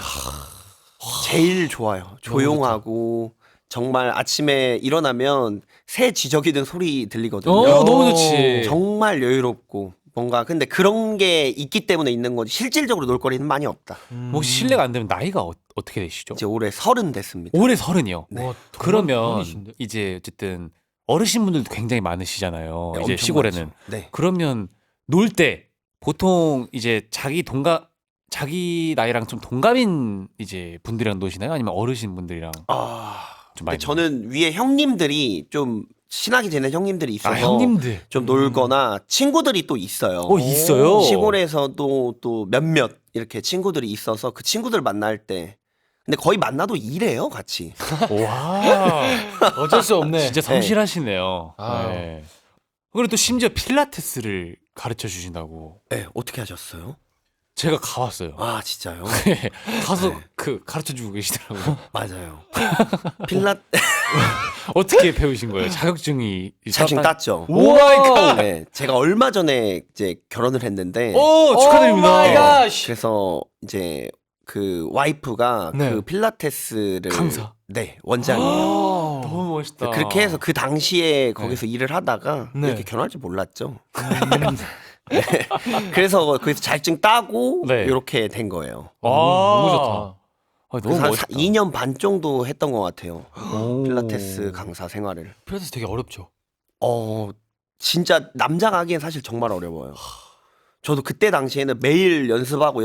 제일 좋아요. 조용하고 정말 아침에 일어나면 새 지저귀든 소리 들리거든요. 너무 좋지. 정말 여유롭고 뭔가 근데 그런 게 있기 때문에 있는 거지 실질적으로 놀거리는 많이 없다. 뭐 실례가 안 되면 나이가 어떻게 되시죠? 이제 올해 30 됐습니다. 올해 30이요. 와, 정말 그러면 어리신데? 이제 어쨌든 어르신분들도 굉장히 많으시잖아요. 네, 이제 엄청 시골에는. 많죠. 네. 그러면 놀 때 보통 이제 자기 나이랑 좀 동갑인 이제 분들이랑 노시나요? 아니면 어르신 분들이랑 좀 근데 많이 저는 위에 형님들이 좀 친하게 지낸 형님들이 있어서 형님들. 좀 놀거나 친구들이 또 있어요. 있어요. 시골에서도 또 몇몇 이렇게 친구들이 있어서 그 친구들 만날 때 근데 거의 만나도 일해요 같이. 와. 어쩔 수 없네. 진짜 성실하시네요. 아유. 네. 그리고 또 심지어 필라테스를 가르쳐 주신다고. 네, 어떻게 하셨어요? 제가 가봤어요. 아 진짜요? 가서 네. 그 가르쳐 주고 계시더라고요. 맞아요. 필라 어떻게 배우신 거예요? 자격증이 자격증 땄죠. 오 마이 갓. 네, 제가 얼마 전에 이제 결혼을 했는데 오 축하드립니다. 오 마이 갓. 그래서 이제 그 와이프가 네. 그 필라테스를 강사? 네, 원장이에요. 너무 멋있다. 그렇게 해서 그 당시에 거기서 일을 하다가 네. 이렇게 결혼할 줄 몰랐죠. 네. 그래서 거기서 자격증 따고 네. 이렇게 된 거예요. 너무 좋다. 너무 그래서 한 멋있다. 2년 반 정도 했던 것 같아요. 오. 필라테스 강사 생활을. 필라테스 되게 어렵죠. 진짜 남자가 하기엔 사실 정말 어려워요. 저도 그때 당시에는 매일 연습하고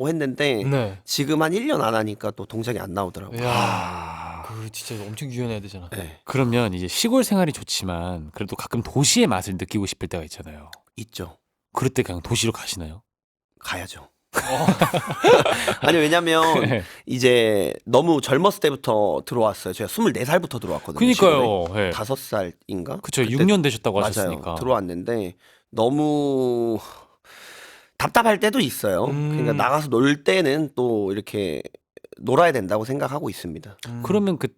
했는데 네. 지금 한 1년 안 하니까 또 동작이 안 나오더라고요. 야, 그 진짜 엄청 유연해야 되잖아. 네, 그러면 이제 시골 생활이 좋지만 그래도 가끔 도시의 맛을 느끼고 싶을 때가 있잖아요. 있죠. 그럴 때 그냥 도시로 가시나요? 가야죠. 아니 왜냐면 네. 이제 너무 젊었을 때부터 들어왔어요. 제가 24살부터 들어왔거든요. 그니까요. 네. 5살인가? 그쵸. 6년 되셨다고 하셨으니까. 맞아요. 들어왔는데 너무 답답할 때도 있어요. 그러니까 나가서 놀 때는 또 이렇게 놀아야 된다고 생각하고 있습니다. 그러면 그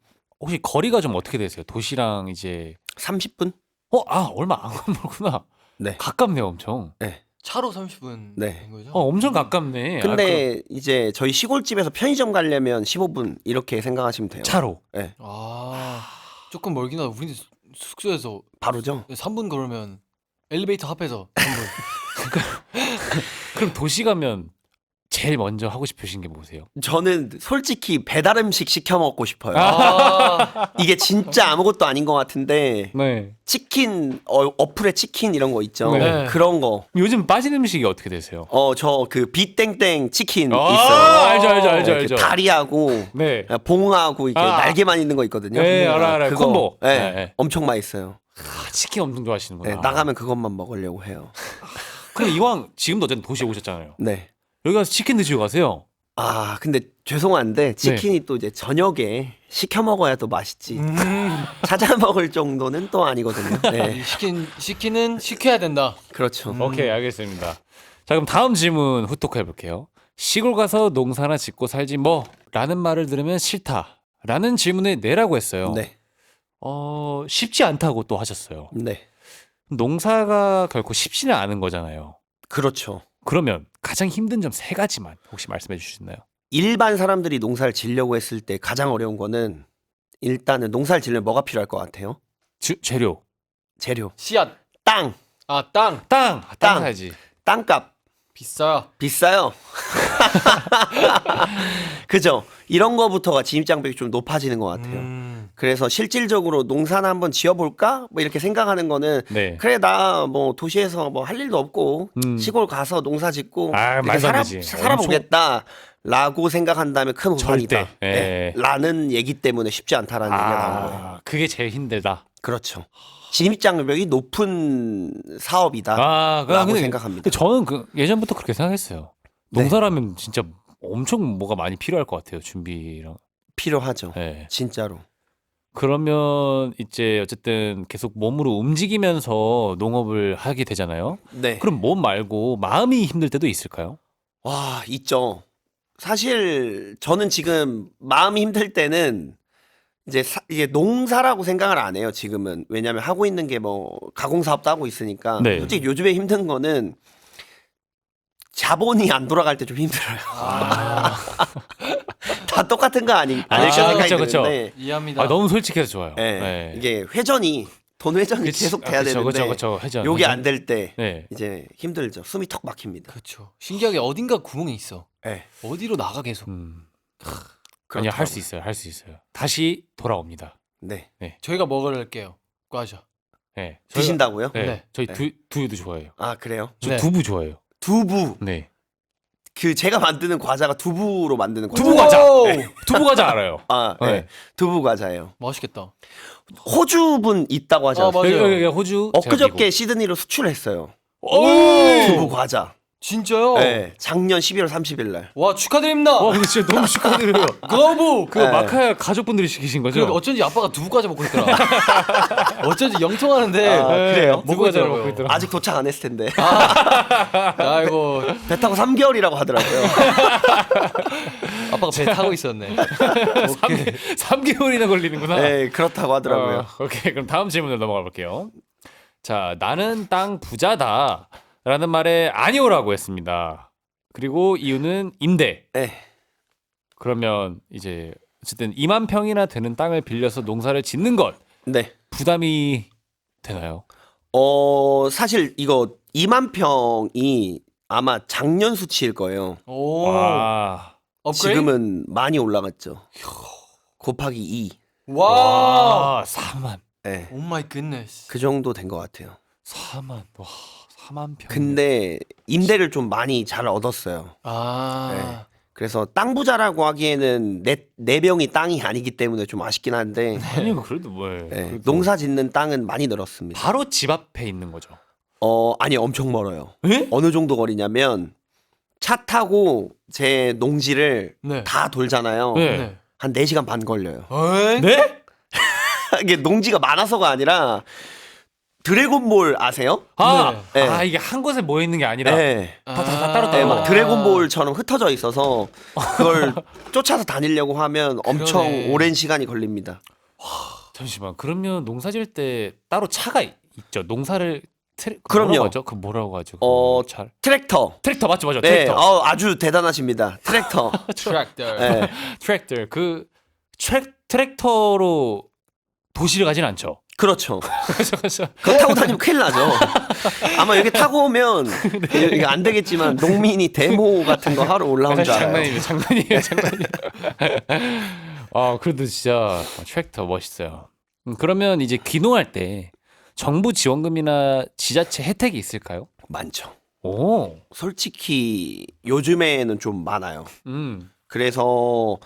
혹시 거리가 좀 어떻게 되세요? 도시랑 이제 30분? 얼마 안 멀구나. 네. 가깝네요, 엄청. 네. 차로 30분 네. 된 거죠? 엄청 가깝네. 근데 이제 저희 시골집에서 편의점 가려면 15분 이렇게 생각하시면 돼요. 차로. 네. 조금 멀긴 하다. 우리 숙소에서 바로죠. 3분 걸으면 엘리베이터 앞에서 3분. 그럼 도시 가면 제일 먼저 하고 싶으신 게 뭐세요? 저는 솔직히 배달 음식 시켜 먹고 싶어요. 아, 이게 진짜 아무것도 아닌 것 같은데 네. 치킨 어플에 치킨 이런 거 있죠. 네. 그런 거. 요즘 빠진 음식이 어떻게 되세요? 저 그 비땡땡 치킨 아, 있어요. 알죠. 이렇게 다리하고 네. 봉하고 이렇게 아. 날개만 있는 거 있거든요. 네, 알아요. 그거, 콤보. 네, 네, 네. 엄청 맛있어요. 치킨 엄청 좋아하시는구나. 네, 나가면 그것만 먹으려고 해요. 그럼 이왕 지금도 어쨌든 도시에 오셨잖아요. 네. 여기 가서 치킨 드시고 가세요. 근데 죄송한데 치킨이 또 이제 저녁에 시켜 먹어야 또 맛있지. 찾아 먹을 정도는 또 아니거든요. 네. 시키는 시켜야 된다. 그렇죠. 오케이, 알겠습니다. 자, 그럼 다음 질문 후토크 해볼게요. 시골 가서 농사나 짓고 살지 뭐? 라는 말을 들으면 싫다. 라는 질문에 내라고 했어요. 네. 쉽지 않다고 또 하셨어요. 네. 농사가 결코 쉽지는 않은 거잖아요. 그렇죠. 그러면 가장 힘든 점 3가지만 혹시 말씀해 주실 수 있나요? 일반 사람들이 농사를 지으려고 했을 때 가장 어려운 거는 일단은 농사를 지으려면 뭐가 필요할 것 같아요? 재료. 재료. 씨앗. 땅. 땅. 땅 땅. 사야지. 땅값. 비싸. 비싸요. 그죠? 이런 거부터가 진입장벽이 좀 높아지는 것 같아요. 그래서 실질적으로 농사나 한번 지어볼까? 뭐 이렇게 생각하는 거는 네. 그래 나 뭐 도시에서 뭐 할 일도 없고 시골 가서 농사 짓고 이렇게 말도 안 되지. 살아보겠다라고 생각한다면 큰 오산이다. 절대. 예. 라는 얘기 때문에 쉽지 않다라는 얘기가 나온 거예요. 그게 제일 힘들다. 그렇죠. 진입장벽이 높은 사업이다. 라고 근데 생각합니다. 저는 예전부터 그렇게 생각했어요. 네. 농사라면 진짜 엄청 뭐가 많이 필요할 것 같아요. 준비랑. 필요하죠. 네. 진짜로. 그러면 이제 어쨌든 계속 몸으로 움직이면서 농업을 하게 되잖아요. 네. 그럼 몸 말고 마음이 힘들 때도 있을까요? 와, 있죠. 사실 저는 지금 마음이 힘들 때는 이게 농사라고 생각을 안 해요, 지금은. 왜냐면 하고 있는 게 뭐 가공 사업도 하고 있으니까. 네. 솔직히 요즘에 힘든 거는 자본이 안 돌아갈 때 좀 힘들어요. 다 똑같은 거 아닐까 생각이 그쵸. 드는데. 이해합니다. 너무 솔직해서 좋아요. 네. 네. 이게 돈 회전이 계속 돼야 되는데 그쵸. 회전. 요게 안 될 때 네. 이제 힘들죠. 숨이 턱 막힙니다. 그렇죠. 신기하게 어딘가 구멍이 있어. 네. 어디로 나가 계속. 아니요, 할 수 있어요. 할 수 있어요. 다시 돌아옵니다. 네. 저희가 먹을게요. 과자. 네. 드신다고요? 네. 네. 저희 네. 두유도 좋아해요. 아, 그래요? 저 네. 두부 좋아해요. 두부. 네. 제가 만드는 과자가 두부로 만드는 과자. 두부 과자. 오! 네. 두부 과자 알아요. 네. 네. 두부 과자예요. 맛있겠다. 호주분 있다고 하지 않았어요? 맞아요. 여기 호주. 엊그저께 시드니로 수출했어요. 오! 두부 과자. 진짜요? 네. 작년 12월 30일 날. 와 축하드립니다. 와, 근데 진짜 너무 축하드려요. 그거부. 그거 네. 마카야 가족분들이 시키신 거죠? 그 어쩐지 아빠가 두부 과자 먹고 있더라. 어쩐지 영통하는데 그래요? 두부 과자를 먹고 있더라. 아직 도착 안 했을 텐데. 아이고 배 타고 3개월이라고 하더라고요. 아빠가 배 타고 있었네. 3개월이나 걸리는구나. 네, 그렇다고 하더라고요. 오케이, 그럼 다음 질문을 넘어가 볼게요. 자, 나는 땅 부자다 라는 말에 아니오라고 했습니다. 그리고 이유는 임대. 네. 그러면 이제 어쨌든 2만 평이나 되는 땅을 빌려서 농사를 짓는 것 네. 부담이 되나요? 사실 이거 2만 평이 아마 작년 수치일 거예요. 오. 와. 업그레이드? 지금은 많이 올라갔죠. 곱하기 2. 와. 와, 4만. 네. 오 마이 굿네스. 그 정도 된 것 같아요. 4만. 와, 4만 평. 근데 임대를 좀 많이 잘 얻었어요. 아. 네. 그래서 땅 부자라고 하기에는 내 병이 땅이 아니기 때문에 좀 아쉽긴 한데 아니 그래도 뭐 네, 농사 짓는 땅은 많이 늘었습니다. 바로 집 앞에 있는 거죠. 아니 엄청 멀어요. 에? 어느 정도 거리냐면 차 타고 제 농지를 네. 다 돌잖아요. 네. 네. 한 4시간 반 걸려요. 에이? 네? 이게 농지가 많아서가 아니라 드래곤볼 아세요? 아, 네. 아 이게 한 곳에 모여 있는 게 아니라 네. 다 따로 네, 따로. 막 드래곤볼처럼 흩어져 있어서 그걸 쫓아서 다니려고 하면 엄청 그러네. 오랜 시간이 걸립니다. 잠시만. 그러면 농사 지을 때 따로 차가 있죠. 농사를 그럼요. 뭐라고 하죠? 그 뭐라고 하죠? 어, 그 차. 트랙터. 트랙터 맞죠, 맞죠. 네, 트랙터. 아주 대단하십니다. 트랙터. 트랙터. 네. 트랙터. 그 트랙터로 도시를 가진 않죠. 그렇죠. 그래서 그거 타고 다니면 큰일 나죠. 아마 여기 타고 오면 이게 안 되겠지만 농민이 데모 같은 거 하러 올라온 줄 알아요. 장난이에요. 아, 그래도 진짜 트랙터 멋있어요. 그러면 이제 귀농할 때 정부 지원금이나 지자체 혜택이 있을까요? 많죠. 오, 솔직히 요즘에는 좀 많아요. 음, 그래서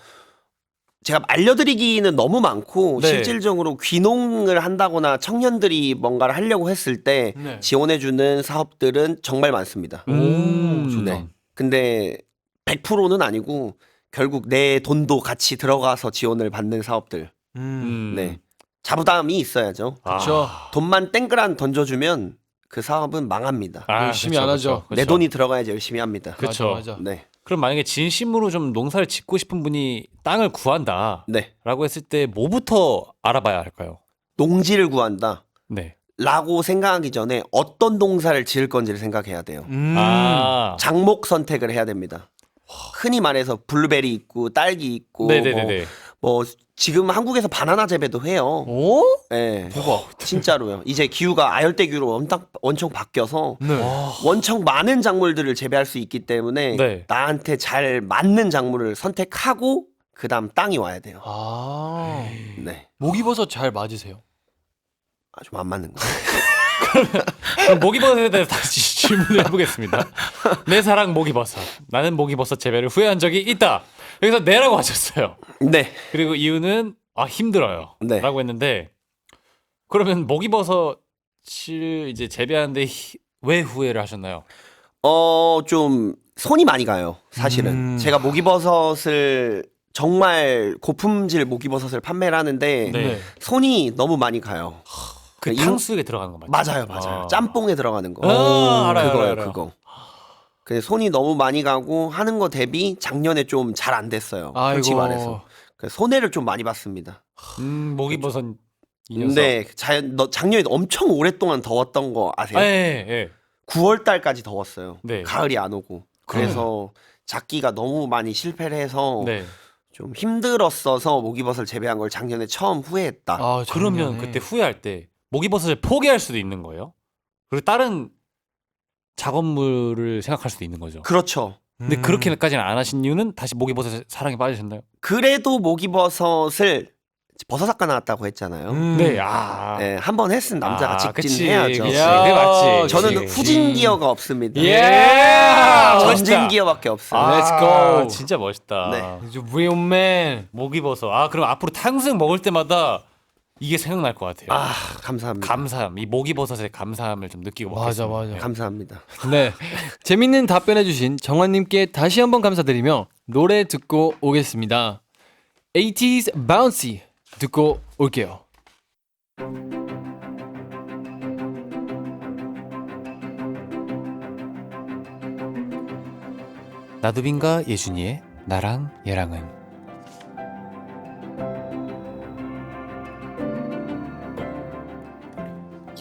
제가 알려드리기는 너무 많고 네. 실질적으로 귀농을 한다거나 청년들이 뭔가를 하려고 했을 때 네. 지원해주는 사업들은 정말 많습니다. 좋다. 네. 근데 100%는 아니고 결국 내 돈도 같이 들어가서 지원을 받는 사업들. 네. 자부담이 있어야죠. 그쵸. 돈만 땡그란 던져주면 그 사업은 망합니다. 열심히 안 하죠. 내 돈이 들어가야지 열심히 합니다. 그쵸. 맞아. 네. 그럼 만약에 진심으로 좀 농사를 짓고 싶은 분이 땅을 구한다라고 네. 했을 때 뭐부터 알아봐야 할까요? 농지를 구한다. 네. 라고 생각하기 전에 어떤 농사를 지을 건지를 생각해야 돼요. 아, 작목 선택을 해야 됩니다. 흔히 말해서 블루베리 있고 딸기 있고 네네네네. 뭐 지금 한국에서 바나나 재배도 해요. 오? 네. 대박. 진짜로요. 이제 기후가 아열대기로 엄청 바뀌어서 네. 원청 많은 작물들을 재배할 수 있기 때문에 네. 나한테 잘 맞는 작물을 선택하고 그다음 땅이 와야 돼요. 아. 네. 목이버섯 잘 맞으세요? 아주 안 맞는 거예요. 그럼 모기버섯에 대해서 다시 질문을 해보겠습니다. 내 사랑 모기버섯. 나는 모기버섯 재배를 후회한 적이 있다. 여기서 네라고 하셨어요. 네. 그리고 이유는 힘들어요. 네. 라고 했는데 그러면 모기버섯을 이제 재배하는데 왜 후회를 하셨나요? 좀 손이 많이 가요. 사실은. 제가 모기버섯을 정말 고품질 모기버섯을 판매를 하는데 네. 손이 너무 많이 가요. 그 이- 탕수육에 들어가는 거 맞죠? 맞아요. 아. 짬뽕에 들어가는 거. 알아요, 그거예요, 알아요. 그거. 근데 손이 너무 많이 가고 하는 거 대비 작년에 좀 잘 안 됐어요. 솔직히 말해서. 그래서 손해를 좀 많이 봤습니다. 모기버섯 이 녀석. 근데 작년에 엄청 오랫동안 더웠던 거 아세요? 예, 예. 9월 달까지 더웠어요. 네. 가을이 안 오고. 그래서 작기가 너무 많이 실패를 해서 네. 좀 힘들었어서 모기버섯을 재배한 걸 작년에 처음 후회했다. 아, 그러면 그때 후회할 때 모기버섯을 포기할 수도 있는 거예요? 그리고 다른 작업물을 생각할 수도 있는 거죠. 그렇죠. 근데 그렇게까지는 안 하신 이유는 다시 모기버섯에 사랑에 빠지셨나요? 그래도 모기버섯을 버섯학과 나왔다고 했잖아요. 네. 네, 한 번 했으면 남자가 그치, 직진해야죠. 그치. 야, 그게 맞지. 저는 그치. 후진 기어가 없습니다. 예! 전진 기어밖에 없어요. Let's go. 진짜 멋있다. 네. 이제 real man. 모기버섯. 그럼 앞으로 탕수육 먹을 때마다 이게 생각날 것 같아요. 감사합니다. 감사함. 이 모기버섯의 감사함을 좀 느끼고 맞아, 먹겠습니다. 맞아. 감사합니다. 네. 재밌는 답변해주신 정환님께 다시 한번 감사드리며 노래 듣고 오겠습니다. 80s Bouncy 듣고 올게요. 나두빈과 예준이의 나랑 얘랑은.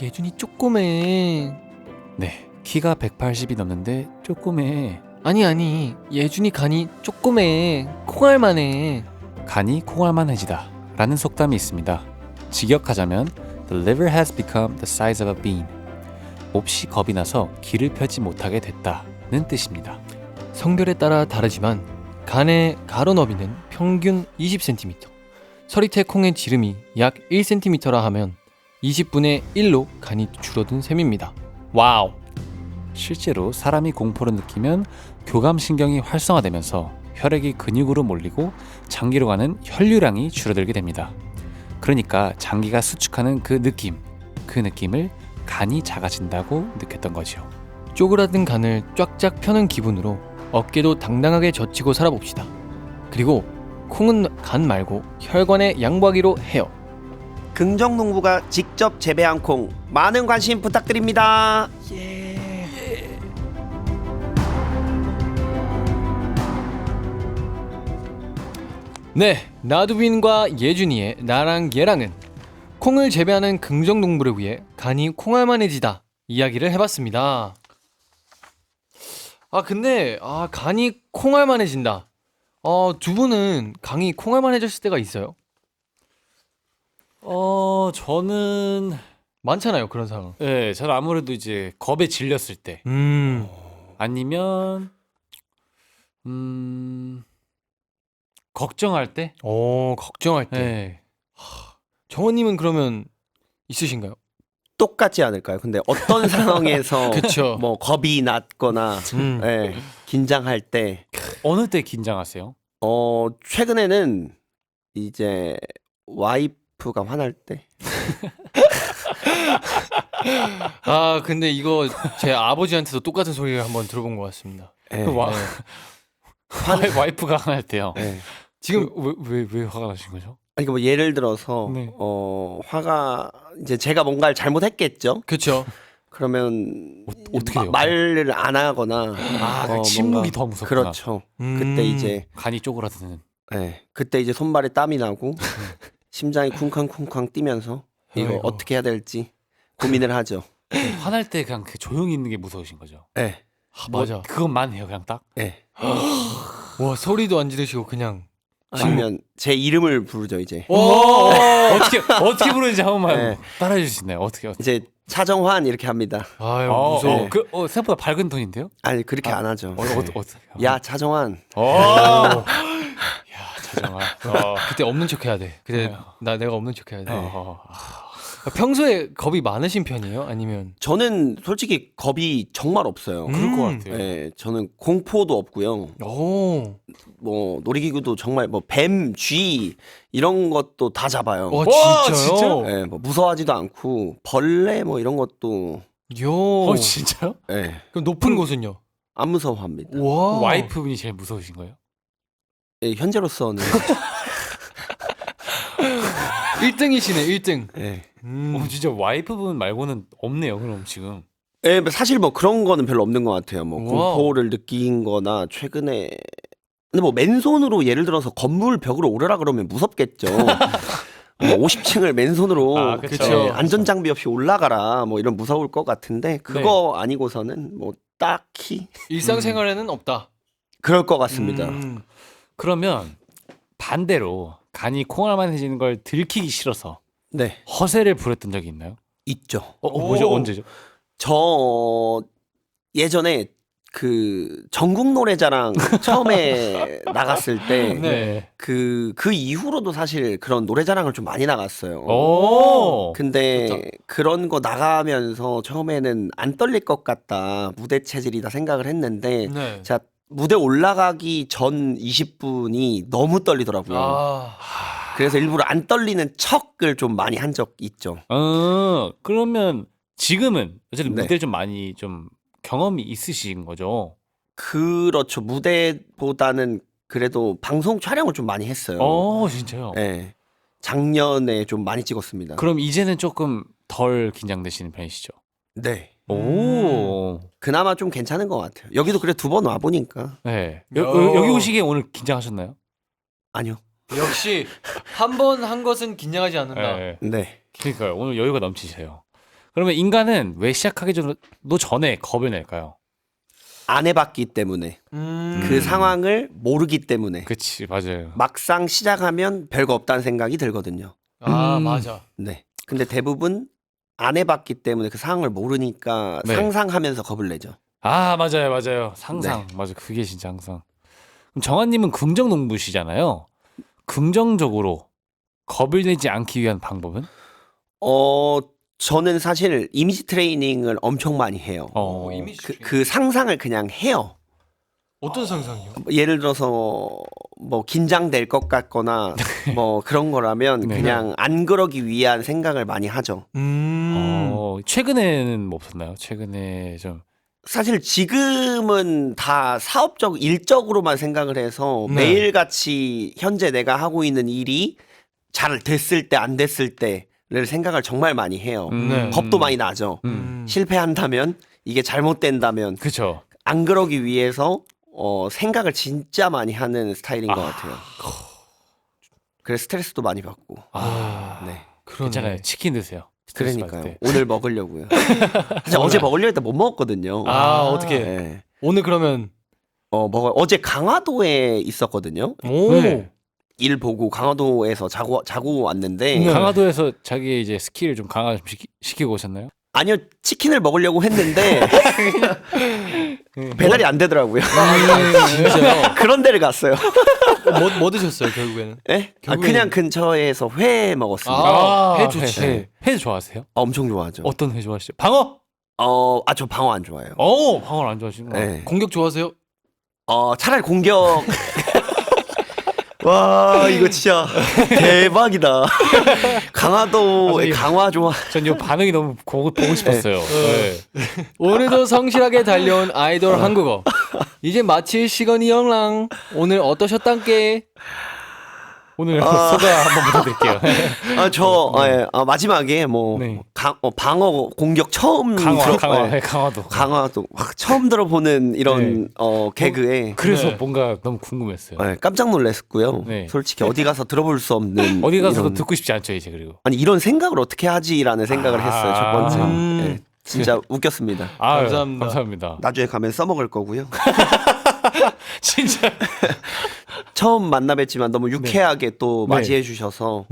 예준이 쪼꼬매. 네, 키가 180이 넘는데 조금해. 아니 예준이 간이 조그매 콩알만해. 간이 콩알만해지다 라는 속담이 있습니다. 직역하자면 The liver has become the size of a bean. 몹시 겁이 나서 기를 펴지 못하게 됐다는 뜻입니다. 성별에 따라 다르지만 간의 가로 너비는 평균 20cm, 서리태 콩의 지름이 약 1cm라 하면 20분의 1로 간이 줄어든 셈입니다. 와우. 실제로 사람이 공포를 느끼면 교감신경이 활성화되면서 혈액이 근육으로 몰리고 장기로 가는 혈류량이 줄어들게 됩니다. 그러니까 장기가 수축하는 그 느낌을 간이 작아진다고 느꼈던 거죠. 쪼그라든 간을 쫙쫙 펴는 기분으로 어깨도 당당하게 젖히고 살아봅시다. 그리고 콩은 간 말고 혈관에 양보하기로 해요. 긍정농부가 직접 재배한 콩 많은 관심 부탁드립니다. 네, 나두빈과 예준이의 나랑 얘랑은 콩을 재배하는 긍정농부를 위해 간이 콩알만해지다 이야기를 해봤습니다. 근데 간이 콩알만해진다. 두 분은 간이 콩알만해졌을 때가 있어요? 저는 많잖아요, 그런 상황. 네, 저는 아무래도 이제 겁에 질렸을 때 아니면 걱정할 때. 걱정할 때. 네. 정원님은 그러면 있으신가요? 똑같지 않을까요? 근데 어떤 상황에서 그쵸. 뭐 겁이 났거나 음. 예, 긴장할 때 어느 때 긴장하세요? 최근에는 이제 와이프가 화날 때 근데 이거 제 아버지한테도 똑같은 소리를 한번 들어본 것 같습니다. 예, 그 와이프가 화날 때요. 예. 지금 왜 화가 나신 거죠? 아니 뭐 예를 들어서 네. 화가 이제 제가 뭔가를 잘못했겠죠. 그쵸. 그러면 어떻게 돼요? 말을 안 하거나 그 침묵이 뭔가- 더 무섭구나. 그렇죠. 그때 이제 간이 쪼그라드는. 그때 이제 손발에 땀이 나고 심장이 쿵쾅쿵쾅 뛰면서 이거 아이고. 어떻게 해야 될지 고민을 하죠. 화날 때 그냥 조용히 있는 게 무서우신 거죠? 네, 맞아. 그것만 해요, 그냥 딱. 네. 와, 소리도 안 지르시고 그냥. 아니면 제 이름을 부르죠 이제. 어떻게 부르는지 한 번만 네. 따라해 주실 수 있나요? 어떻게? 이제 차정환 이렇게 합니다. 아유, 무서워. 생각보다 밝은 톤인데요? 아니 그렇게 안 하죠. 어떻게? 야 차정환. 야, 자정아. 그때 없는 척 해야 돼. 그때 네. 내가 없는 척 해야 돼. 평소에 겁이 많으신 편이에요? 아니면? 저는 솔직히 겁이 정말 없어요. 그럴 것 같아요. 네, 저는 공포도 없고요. 오. 뭐 놀이기구도 정말 뭐 뱀, 쥐 이런 것도 다 잡아요. 와, 진짜요? 진짜? 네, 뭐 무서워하지도 않고 벌레 뭐 이런 것도 요. 진짜요? 네, 그럼 높은 곳은요? 안 무서워합니다. 와. 와이프분이 제일 무서우신 거예요? 네, 현재로서는 1등이시네, 1등. 네. 진짜 와이프분 말고는 없네요. 그럼 지금. 네, 사실 뭐 그런 거는 별로 없는 것 같아요. 뭐 와우. 공포를 느낀 거나 최근에 근데 뭐 맨손으로 예를 들어서 건물 벽으로 오르라 그러면 무섭겠죠. 뭐 50층을 맨손으로 그쵸. 네, 안전장비 없이 올라가라 뭐 이런 무서울 것 같은데 그거 아니고서는 뭐 딱히 일상생활에는 없다. 그럴 것 같습니다. 그러면 반대로 간이 콩알만해지는 걸 들키기 싫어서 네, 허세를 부렸던 적이 있나요? 있죠. 뭐죠? 언제죠? 저 예전에 그 전국 노래자랑 처음에 나갔을 때 네. 그 이후로도 사실 그런 노래자랑을 좀 많이 나갔어요. 오. 근데 그런 거 나가면서 처음에는 안 떨릴 것 같다. 무대 체질이다 생각을 했는데 네. 제가 무대 올라가기 전 20분이 너무 떨리더라고요. 그래서 일부러 안 떨리는 척을 좀 많이 한 적 있죠. 그러면 지금은 어쨌든 네. 무대를 좀 많이 좀 경험이 있으신 거죠? 그렇죠. 무대보다는 그래도 방송 촬영을 좀 많이 했어요. 진짜요? 네. 작년에 좀 많이 찍었습니다. 그럼 이제는 조금 덜 긴장되시는 편이시죠? 네. 오. 그나마 좀 괜찮은 것 같아요. 여기도 그래 2번 와보니까. 네. 오. 여기 오시기에 오늘 긴장하셨나요? 아니요. 역시 한 번 한 것은 긴장하지 않는다. 네. 네. 그러니까요. 오늘 여유가 넘치세요. 그러면 인간은 왜 시작하기 전에 겁을 낼까요? 안 해봤기 때문에 그 상황을 모르기 때문에 그치 맞아요. 막상 시작하면 별거 없다는 생각이 들거든요. 맞아. 네. 근데 대부분 안 해봤기 때문에 그 상황을 모르니까 네. 상상하면서 겁을 내죠. 아 맞아요. 상상 맞아 그게 진짜 항상. 그럼 정한님은 긍정 농부시잖아요. 긍정적으로 겁을 내지 않기 위한 방법은? 저는 사실 이미지 트레이닝을 엄청 많이 해요. 이미지 그 상상을 그냥 해요. 어떤 상상이요? 예를 들어서 뭐 긴장될 것 같거나 뭐 그런 거라면 네. 그냥 안 그러기 위한 생각을 많이 하죠. 최근에는 뭐 없었나요? 최근에 좀 사실 지금은 다 사업적 일적으로만 생각을 해서 네. 매일같이 현재 내가 하고 있는 일이 잘 됐을 때 안 됐을 때를 생각을 정말 많이 해요. 네. 겁도 많이 나죠. 실패한다면 이게 잘못된다면 그쵸. 안 그러기 위해서 생각을 진짜 많이 하는 스타일인 것 같아요. 그래서 스트레스도 많이 받고. 네. 괜찮아요. 치킨 드세요. 스트레스 받을 그러니까요. 때. 오늘 먹으려고요. 사실 어제 먹으려 했는데 못 먹었거든요. 어떻게? 네. 오늘 그러면 어제 강화도에 있었거든요. 네. 일 보고 강화도에서 자고 왔는데 네. 강화도에서 자기 이제 스킬을 좀 강화 좀 시키고 오셨나요? 아니요 치킨을 먹으려고 했는데 배달이 안 되더라고요. 진짜요? 그런 데를 갔어요. 뭐 드셨어요 결국에는? 네? 결국에는- 그냥 근처에서 회 먹었습니다. 회 좋지. 회 좋아하세요? 엄청 좋아하죠. 어떤 회 좋아하시죠? 방어? 저 방어 안 좋아해요. 방어를 안 좋아하시는 거. 네. 공격 좋아하세요? 차라리 공격. 와 이거 진짜 대박이다. 강화도의 강화 좋아. 전 이 반응이 너무 보고 싶었어요. 네. 오늘도 성실하게 달려온 아이돌 한국어. 이제 마칠 시간이 영랑. 오늘 어떠셨단께? 오늘 소감 한번 부탁드릴게요. 마지막에 뭐 네. 방어 공격 처음 강화도. 강화도 처음 들어보는 이런 개그에 그래서 네. 뭔가 너무 궁금했어요. 깜짝 놀랐고요. 네. 솔직히 어디 가서 들어볼 수 없는 어디 가서도 이런, 듣고 싶지 않죠 이제 그리고. 아니 이런 생각을 어떻게 하지라는 생각을 했어요. 첫 번째. 네, 진짜 웃겼습니다. 감사합니다. 감사합니다. 나중에 가면 써먹을 거고요. 진짜. 처음 만나 뵀지만 너무 유쾌하게 또 네. 맞이해 주셔서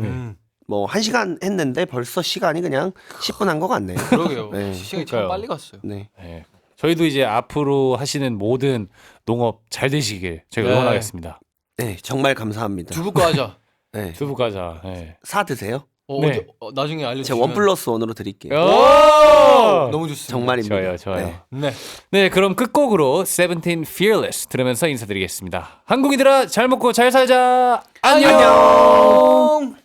뭐 1시간 했는데 벌써 시간이 그냥 10분 한 것 같네요. 그러게요. 네. 시간이 참 그러니까요. 빨리 갔어요. 네. 네. 저희도 이제 앞으로 하시는 모든 농업 잘 되시길 저희가 네. 응원하겠습니다. 네, 정말 감사합니다. 두부 거 하자. 네. 두부 과자. 네. 사 드세요? 어디, 나중에 제가 알려주시면. 1+1으로 드릴게요. 오! 너무 좋습니다. 정말입니다. 좋아요. 네. 네. 네, 그럼 끝곡으로 세븐틴 Fearless 들으면서 인사드리겠습니다. 한국이들아 잘 먹고 잘 살자. 안녕. 안녕.